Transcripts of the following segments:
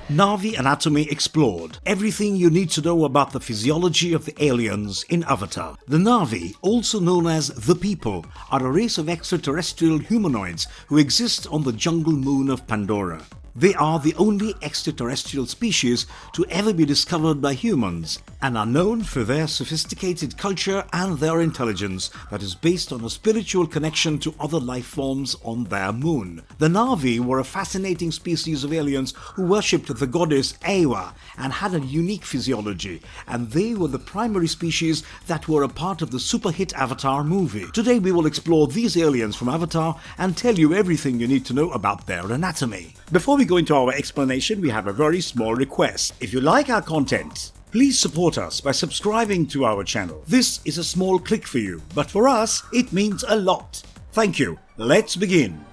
Na'vi anatomy explored. Everything you need to know about the physiology of the aliens in Avatar. The Na'vi, also known as the People, are a race of extraterrestrial humanoids who exist on the jungle moon of Pandora. They are the only extraterrestrial species to ever be discovered by humans and are known for their sophisticated culture and their intelligence that is based on a spiritual connection to other life forms on their moon. The Na'vi were a fascinating species of aliens who worshipped the goddess Ewa and had a unique physiology, and they were the primary species that were a part of the super hit Avatar movie. Today we will explore these aliens from Avatar and tell you everything you need to know about their anatomy. Before we go into our explanation, we have a very small request. If you like our content, please support us by subscribing to our channel. This is a small click for you, but for us, it means a lot. Thank you. Let's begin.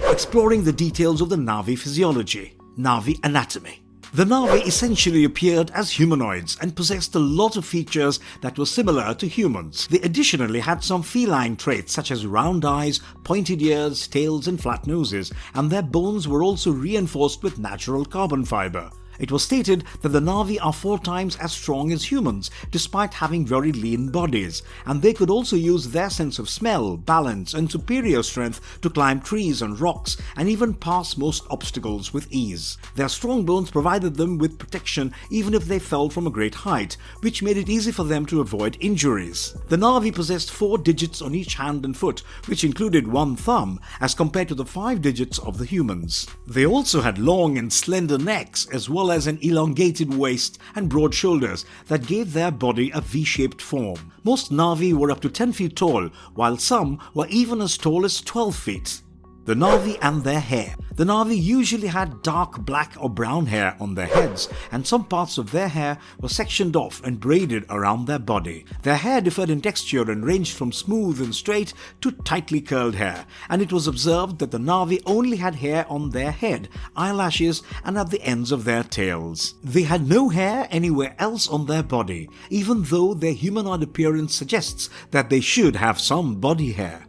Exploring the details of the Na'vi physiology. Na'vi anatomy. The Na'vi essentially appeared as humanoids and possessed a lot of features that were similar to humans. They additionally had some feline traits such as round eyes, pointed ears, tails and flat noses, and their bones were also reinforced with natural carbon fiber. It was stated that the Na'vi are 4 times as strong as humans, despite having very lean bodies, and they could also use their sense of smell, balance, and superior strength to climb trees and rocks, and even pass most obstacles with ease. Their strong bones provided them with protection even if they fell from a great height, which made it easy for them to avoid injuries. The Na'vi possessed 4 digits on each hand and foot, which included 1 thumb, as compared to the 5 digits of the humans. They also had long and slender necks, as well as an elongated waist and broad shoulders that gave their body a V-shaped form. Most Na'vi were up to 10 feet tall, while some were even as tall as 12 feet. The Na'vi and their hair. The Na'vi usually had dark black or brown hair on their heads, and some parts of their hair were sectioned off and braided around their body. Their hair differed in texture and ranged from smooth and straight to tightly curled hair, and it was observed that the Na'vi only had hair on their head, eyelashes, and at the ends of their tails. They had no hair anywhere else on their body, even though their humanoid appearance suggests that they should have some body hair.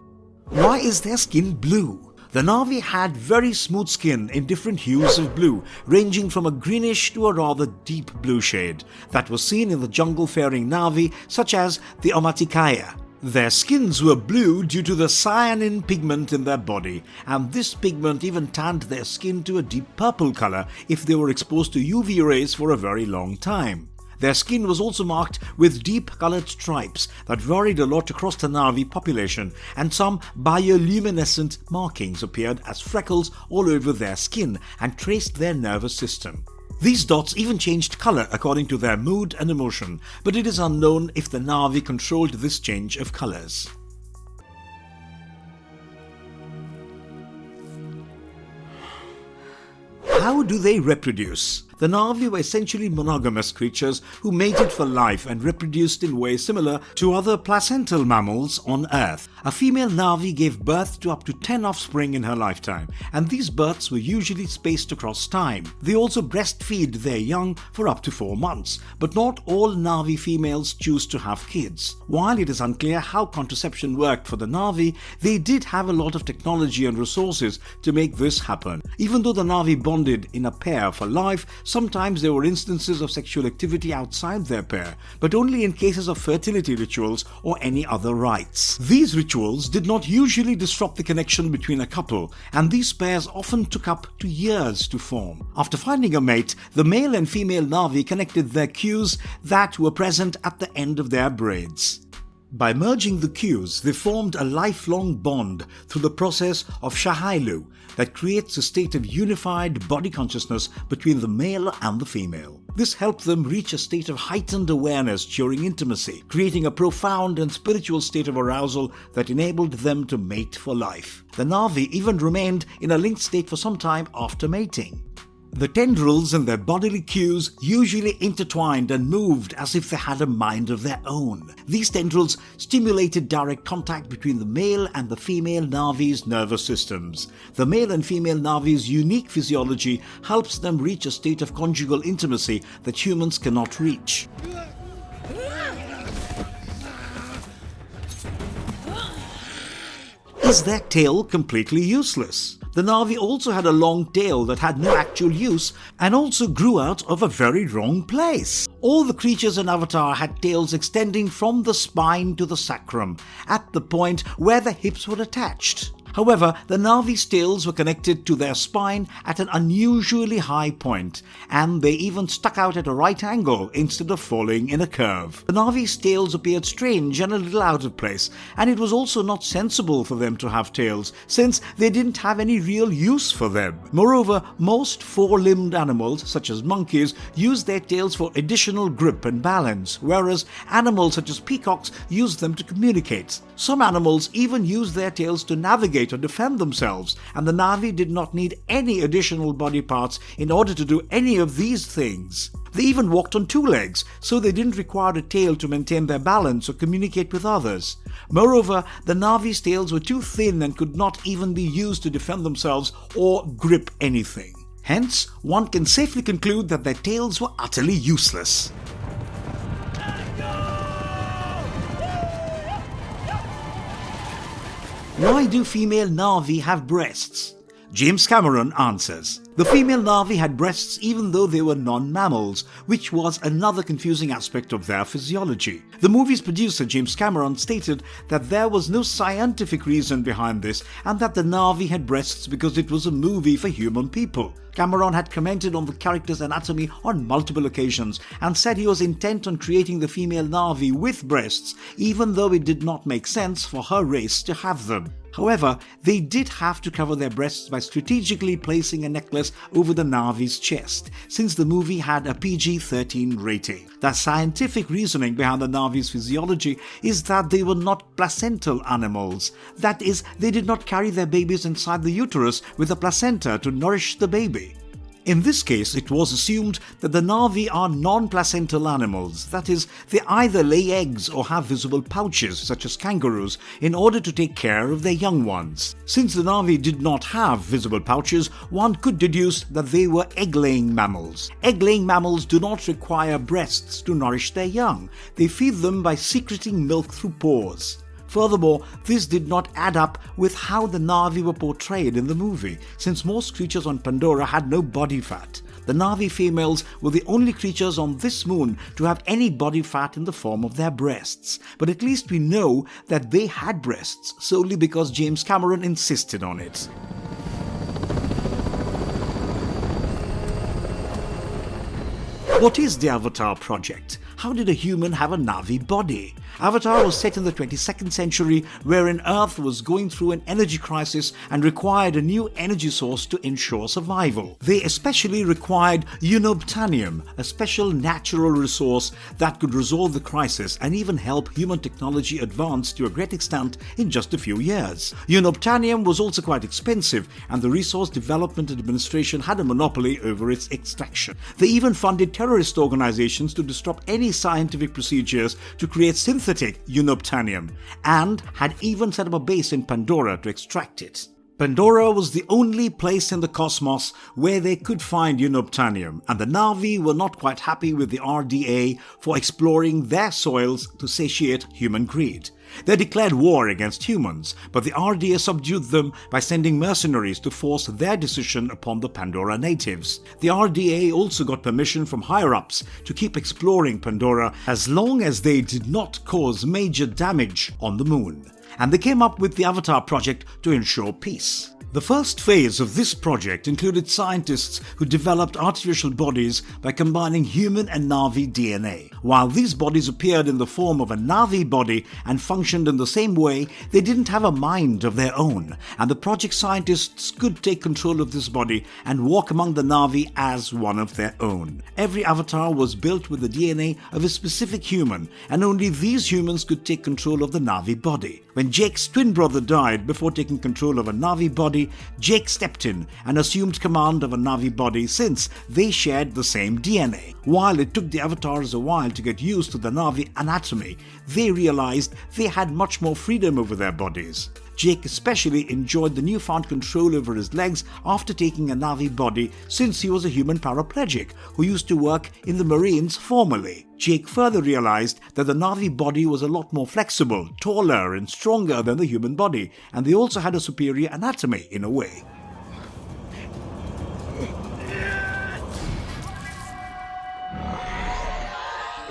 Why is their skin blue? The Na'vi had very smooth skin in different hues of blue, ranging from a greenish to a rather deep blue shade that was seen in the jungle-faring Na'vi such as the Omaticaya. Their skins were blue due to the cyanin pigment in their body, and this pigment even tanned their skin to a deep purple color if they were exposed to UV rays for a very long time. Their skin was also marked with deep-colored stripes that varied a lot across the Na'vi population, and some bioluminescent markings appeared as freckles all over their skin and traced their nervous system. These dots even changed color according to their mood and emotion, but it is unknown if the Na'vi controlled this change of colors. How do they reproduce? The Na'vi were essentially monogamous creatures who mated for life and reproduced in ways similar to other placental mammals on Earth. A female Na'vi gave birth to up to 10 offspring in her lifetime, and these births were usually spaced across time. They also breastfeed their young for up to 4 months, but not all Na'vi females choose to have kids. While it is unclear how contraception worked for the Na'vi, they did have a lot of technology and resources to make this happen. Even though the Na'vi bonded in a pair for life, sometimes there were instances of sexual activity outside their pair, but only in cases of fertility rituals or any other rites. These rituals did not usually disrupt the connection between a couple, and these pairs often took up to years to form. After finding a mate, the male and female Na'vi connected their cues that were present at the end of their braids. By merging the cues, they formed a lifelong bond through the process of shahailu that creates a state of unified body consciousness between the male and the female. This helped them reach a state of heightened awareness during intimacy, creating a profound and spiritual state of arousal that enabled them to mate for life. The Na'vi even remained in a linked state for some time after mating. The tendrils and their bodily cues usually intertwined and moved as if they had a mind of their own. These tendrils stimulated direct contact between the male and the female Na'vi's nervous systems. The male and female Na'vi's unique physiology helps them reach a state of conjugal intimacy that humans cannot reach. is their tail completely useless? The Na'vi also had a long tail that had no actual use and also grew out of a very wrong place. All the creatures in Avatar had tails extending from the spine to the sacrum, at the point where the hips were attached. However, the Na'vi's tails were connected to their spine at an unusually high point, and they even stuck out at a right angle instead of falling in a curve. The Na'vi's tails appeared strange and a little out of place, and it was also not sensible for them to have tails, since they didn't have any real use for them. Moreover, most four-limbed animals, such as monkeys, use their tails for additional grip and balance, whereas animals such as peacocks use them to communicate. Some animals even use their tails to navigate or defend themselves, and the Na'vi did not need any additional body parts in order to do any of these things. They even walked on two legs, so they didn't require a tail to maintain their balance or communicate with others. Moreover, the Na'vi's tails were too thin and could not even be used to defend themselves or grip anything. Hence, one can safely conclude that their tails were utterly useless. Why do female Na'vi have breasts? James Cameron answers. The female Na'vi had breasts even though they were non-mammals, which was another confusing aspect of their physiology. The movie's producer James Cameron stated that there was no scientific reason behind this and that the Na'vi had breasts because it was a movie for human people. Cameron had commented on the character's anatomy on multiple occasions and said he was intent on creating the female Na'vi with breasts, even though it did not make sense for her race to have them. However, they did have to cover their breasts by strategically placing a necklace over the Na'vi's chest, since the movie had a PG-13 rating. The scientific reasoning behind the Na'vi's physiology is that they were not placental animals. That is, they did not carry their babies inside the uterus with a placenta to nourish the baby. In this case, it was assumed that the Na'vi are non-placental animals, that is, they either lay eggs or have visible pouches, such as kangaroos, in order to take care of their young ones. Since the Na'vi did not have visible pouches, one could deduce that they were egg-laying mammals. Egg-laying mammals do not require breasts to nourish their young. They feed them by secreting milk through pores. Furthermore, this did not add up with how the Na'vi were portrayed in the movie, since most creatures on Pandora had no body fat. The Na'vi females were the only creatures on this moon to have any body fat in the form of their breasts, but at least we know that they had breasts solely because James Cameron insisted on it. What is the Avatar project? How did a human have a Na'vi body? Avatar was set in the 22nd century, wherein Earth was going through an energy crisis and required a new energy source to ensure survival. They especially required unobtainium, a special natural resource that could resolve the crisis and even help human technology advance to a great extent in just a few years. Unobtainium was also quite expensive, and the Resource Development Administration had a monopoly over its extraction. They even funded terrorist organizations to disrupt any scientific procedures to create synthetic unobtainium, and had even set up a base in Pandora to extract it. Pandora was the only place in the cosmos where they could find unobtainium, and the Na'vi were not quite happy with the RDA for exploring their soils to satiate human greed. They declared war against humans, but the RDA subdued them by sending mercenaries to force their decision upon the Pandora natives. The RDA also got permission from higher-ups to keep exploring Pandora as long as they did not cause major damage on the moon. And they came up with the Avatar project to ensure peace. The first phase of this project included scientists who developed artificial bodies by combining human and Na'vi DNA. While these bodies appeared in the form of a Na'vi body and functioned in the same way, they didn't have a mind of their own, and the project scientists could take control of this body and walk among the Na'vi as one of their own. Every avatar was built with the DNA of a specific human, and only these humans could take control of the Na'vi body. When Jake's twin brother died before taking control of a Na'vi body, Jake stepped in and assumed command of a Na'vi body since they shared the same DNA. While it took the avatars a while to get used to the Na'vi anatomy, they realized they had much more freedom over their bodies. Jake especially enjoyed the newfound control over his legs after taking a Na'vi body, since he was a human paraplegic who used to work in the Marines formerly. Jake further realized that the Na'vi body was a lot more flexible, taller and stronger than the human body, and they also had a superior anatomy in a way.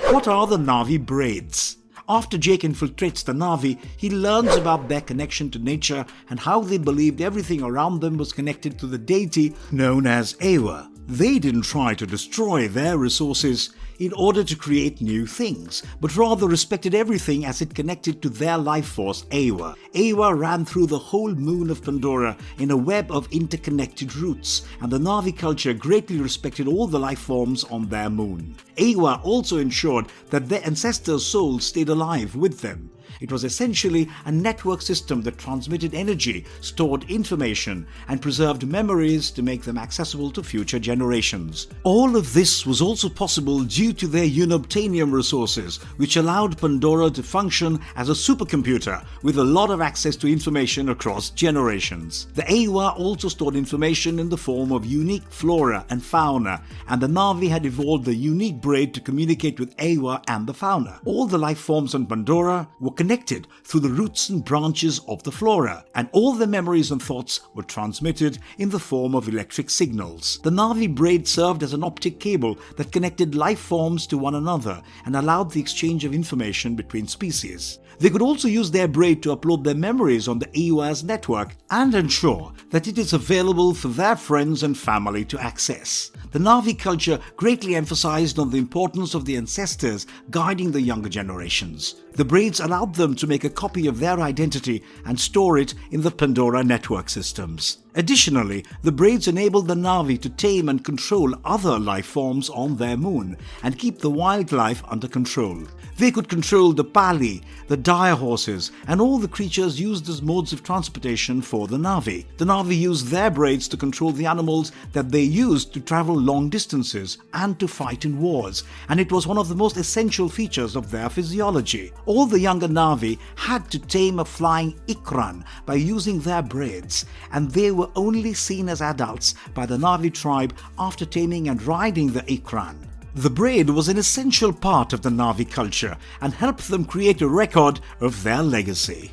What are the Na'vi braids? After Jake infiltrates the Na'vi, he learns about their connection to nature and how they believed everything around them was connected to the deity known as Ewa. They didn't try to destroy their resources in order to create new things, but rather respected everything as it connected to their life force, Ewa. Ewa ran through the whole moon of Pandora in a web of interconnected roots, and the Na'vi culture greatly respected all the life forms on their moon. Ewa also ensured that their ancestors' souls stayed alive with them. It was essentially a network system that transmitted energy, stored information, and preserved memories to make them accessible to future generations. All of this was also possible due to their unobtainium resources, which allowed Pandora to function as a supercomputer with a lot of access to information across generations. The Ewa also stored information in the form of unique flora and fauna, and the Na'vi had evolved the unique braid to communicate with Ewa and the fauna. All the life forms on Pandora were connected through the roots and branches of the flora, and all their memories and thoughts were transmitted in the form of electric signals. The Na'vi braid served as an optic cable that connected life forms to one another and allowed the exchange of information between species. They could also use their braid to upload their memories on the Ewa's network and ensure that it is available for their friends and family to access. The Na'vi culture greatly emphasized on the importance of the ancestors guiding the younger generations. The braids allowed them to make a copy of their identity and store it in the Pandora network systems. Additionally, the braids enabled the Na'vi to tame and control other life forms on their moon and keep the wildlife under control. They could control the pali, the dire horses, and all the creatures used as modes of transportation for the Na'vi. The Na'vi used their braids to control the animals that they used to travel long distances and to fight in wars, and it was one of the most essential features of their physiology. All the younger Na'vi had to tame a flying ikran by using their braids, and they were only seen as adults by the Na'vi tribe after taming and riding the ikran. The braid was an essential part of the Na'vi culture and helped them create a record of their legacy.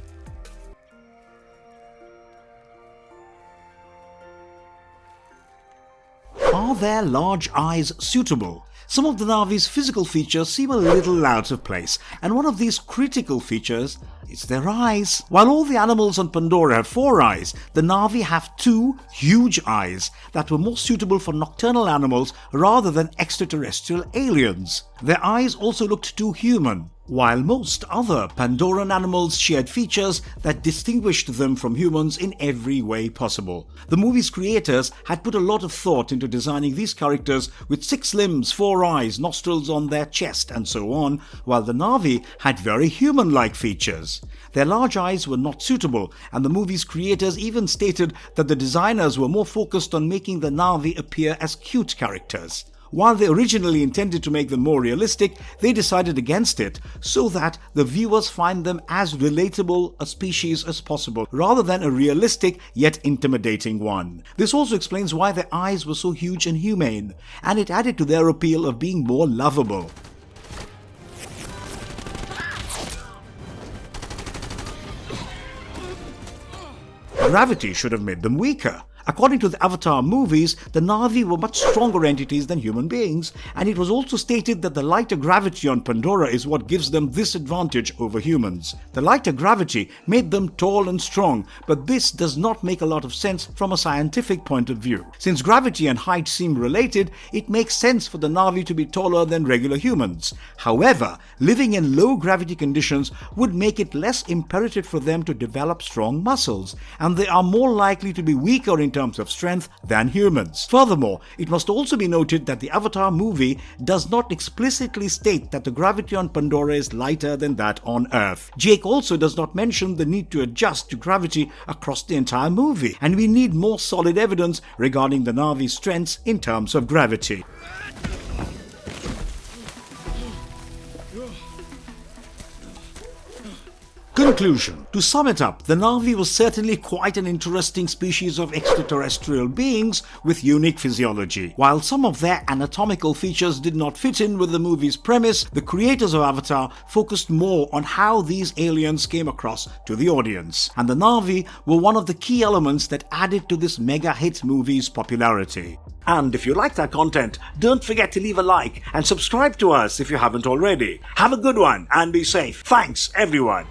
Are their large eyes suitable? Some of the Na'vi's physical features seem a little out of place, and one of these critical features is their eyes. While all the animals on Pandora have 4 eyes, the Na'vi have 2 huge eyes that were more suitable for nocturnal animals rather than extraterrestrial aliens. Their eyes also looked too human, while most other Pandoran animals shared features that distinguished them from humans in every way possible. The movie's creators had put a lot of thought into designing these characters with 6 limbs, 4 eyes, nostrils on their chest, and so on, while the Na'vi had very human-like features. Their large eyes were not suitable, and the movie's creators even stated that the designers were more focused on making the Na'vi appear as cute characters. While they originally intended to make them more realistic, they decided against it so that the viewers find them as relatable a species as possible, rather than a realistic yet intimidating one. This also explains why their eyes were so huge and humane, and it added to their appeal of being more lovable. Gravity should have made them weaker. According to the Avatar movies, the Na'vi were much stronger entities than human beings, and it was also stated that the lighter gravity on Pandora is what gives them this advantage over humans. The lighter gravity made them tall and strong, but this does not make a lot of sense from a scientific point of view. Since gravity and height seem related, it makes sense for the Na'vi to be taller than regular humans. However, living in low gravity conditions would make it less imperative for them to develop strong muscles, and they are more likely to be weaker in terms of strength than humans. Furthermore, it must also be noted that the Avatar movie does not explicitly state that the gravity on Pandora is lighter than that on Earth. Jake also does not mention the need to adjust to gravity across the entire movie, and we need more solid evidence regarding the Na'vi's strengths in terms of gravity. Conclusion. To sum it up, the Na'vi was certainly quite an interesting species of extraterrestrial beings with unique physiology. While some of their anatomical features did not fit in with the movie's premise, the creators of Avatar focused more on how these aliens came across to the audience. And the Na'vi were one of the key elements that added to this mega hit movie's popularity. And if you liked our content, don't forget to leave a like and subscribe to us if you haven't already. Have a good one and be safe. Thanks, everyone.